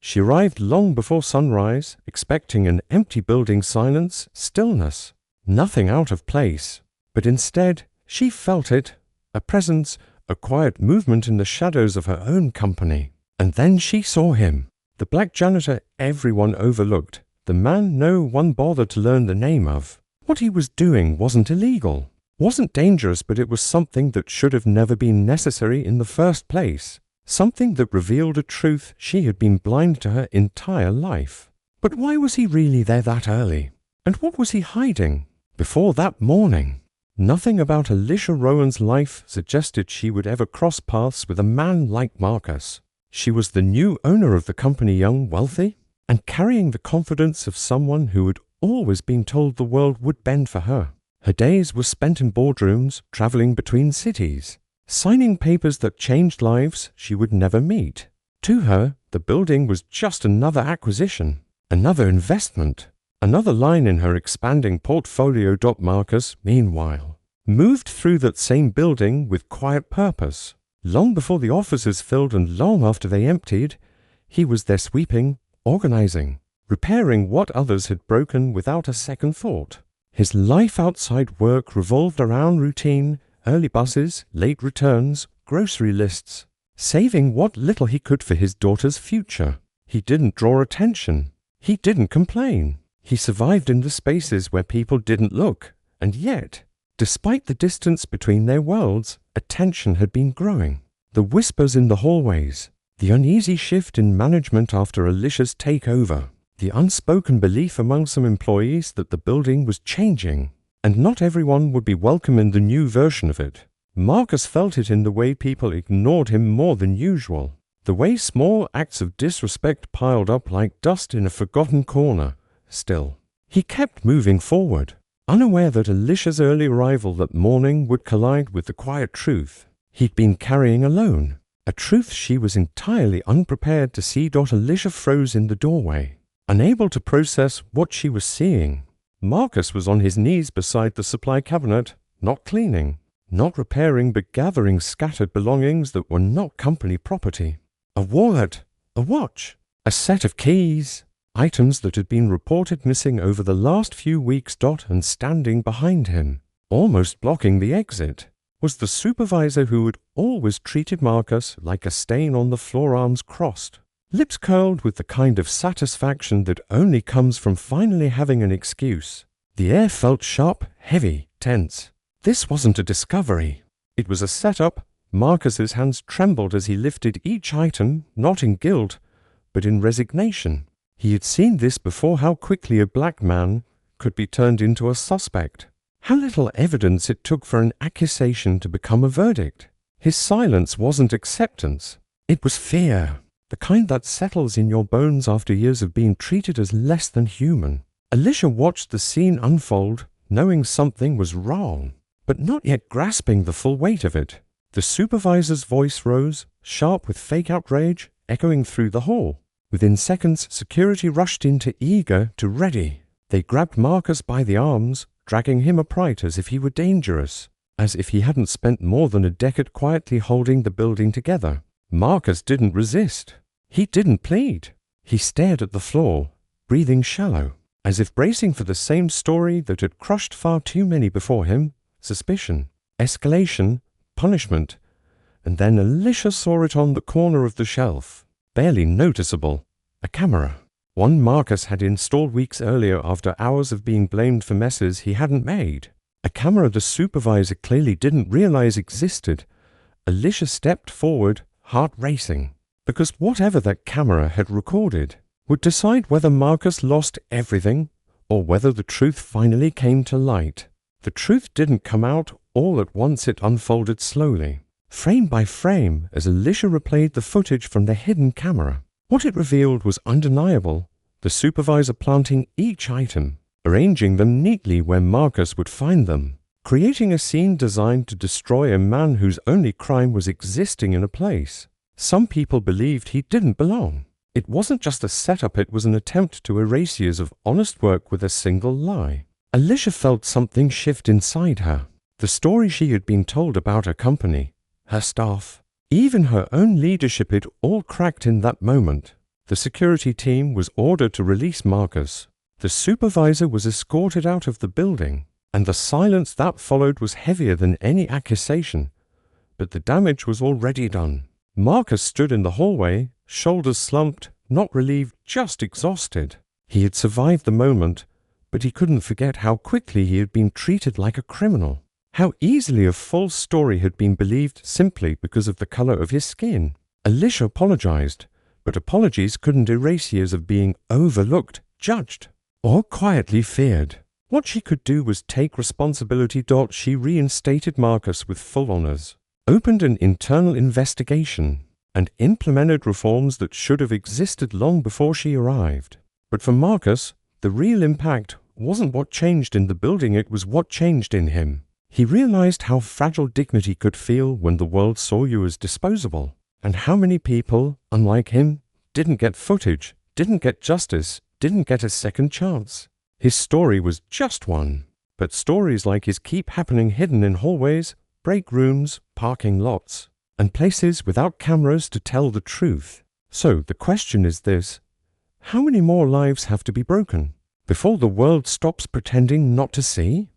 She arrived long before sunrise, expecting an empty building, silence, stillness, nothing out of place. But instead, she felt it, a presence, a quiet movement in the shadows of her own company. And then she saw him, the black janitor everyone overlooked, the man no one bothered to learn the name of. What he was doing wasn't illegal, wasn't dangerous, but it was something that should have never been necessary in the first place. Something that revealed a truth she had been blind to her entire life. But why was he really there that early? And what was he hiding? Before that morning, nothing about Alicia Rowan's life suggested she would ever cross paths with a man like Marcus. She was the new owner of the company, young, wealthy, and carrying the confidence of someone who had always been told the world would bend for her. Her days were spent in boardrooms, traveling between cities, signing papers that changed lives she would never meet. To her, the building was just another acquisition, another investment, another line in her expanding portfolio. Marcus, meanwhile, moved through that same building with quiet purpose. Long before the offices filled and long after they emptied, he was there sweeping, organizing, repairing what others had broken without a second thought. His life outside work revolved around routine, early buses, late returns, grocery lists, saving what little he could for his daughter's future. He didn't draw attention. He didn't complain. He survived in the spaces where people didn't look, and yet, despite the distance between their worlds, attention had been growing. The whispers in the hallways, the uneasy shift in management after Alicia's takeover, the unspoken belief among some employees that the building was changing, and not everyone would be welcome in the new version of it. Marcus felt it in the way people ignored him more than usual, the way small acts of disrespect piled up like dust in a forgotten corner. Still, he kept moving forward, unaware that Alicia's early arrival that morning would collide with the quiet truth he'd been carrying alone, a truth she was entirely unprepared to see. Alicia froze in the doorway, unable to process what she was seeing. Marcus was on his knees beside the supply cabinet, not cleaning, not repairing, but gathering scattered belongings that were not company property. A wallet, a watch, a set of keys, items that had been reported missing over the last few weeks. And standing behind him, almost blocking the exit, was the supervisor who had always treated Marcus like a stain on the floor, arms crossed, lips curled with the kind of satisfaction that only comes from finally having an excuse. The air felt sharp, heavy, tense. This wasn't a discovery. It was a setup. Marcus's hands trembled as he lifted each item, not in guilt, but in resignation. He had seen this before, how quickly a black man could be turned into a suspect. How little evidence it took for an accusation to become a verdict. His silence wasn't acceptance. It was fear, the kind that settles in your bones after years of being treated as less than human. Alicia watched the scene unfold, knowing something was wrong, but not yet grasping the full weight of it. The supervisor's voice rose, sharp with fake outrage, echoing through the hall. Within seconds, security rushed in, eager to ready. They grabbed Marcus by the arms, dragging him upright as if he were dangerous, as if he hadn't spent more than a decade quietly holding the building together. Marcus didn't resist. He didn't plead. He stared at the floor, breathing shallow, as if bracing for the same story that had crushed far too many before him: suspicion, escalation, punishment. And then Alicia saw it on the corner of the shelf, barely noticeable, a camera. One Marcus had installed weeks earlier after hours of being blamed for messes he hadn't made. A camera the supervisor clearly didn't realize existed. Alicia stepped forward, heart racing, because whatever that camera had recorded would decide whether Marcus lost everything or whether the truth finally came to light. The truth didn't come out all at once. It unfolded slowly, frame by frame, as Alicia replayed the footage from the hidden camera. What it revealed was undeniable: the supervisor planting each item, arranging them neatly where Marcus would find them, creating a scene designed to destroy a man whose only crime was existing in a place some people believed he didn't belong. It wasn't just a setup, it was an attempt to erase years of honest work with a single lie. Alicia felt something shift inside her. The story she had been told about her company, her staff, even her own leadership, it all cracked in that moment. The security team was ordered to release Marcus. The supervisor was escorted out of the building, and the silence that followed was heavier than any accusation. But the damage was already done. Marcus stood in the hallway, shoulders slumped, not relieved, just exhausted. He had survived the moment, but he couldn't forget how quickly he had been treated like a criminal. How easily a false story had been believed simply because of the color of his skin. Alicia apologized, but apologies couldn't erase years of being overlooked, judged, or quietly feared. What she could do was take responsibility. She reinstated Marcus with full honors, opened an internal investigation, and implemented reforms that should have existed long before she arrived. But for Marcus, the real impact wasn't what changed in the building, it was what changed in him. He realized how fragile dignity could feel when the world saw you as disposable, and how many people, unlike him, didn't get footage, didn't get justice, didn't get a second chance. His story was just one, but stories like his keep happening hidden in hallways, break rooms, parking lots, and places without cameras to tell the truth. So the question is this: how many more lives have to be broken before the world stops pretending not to see?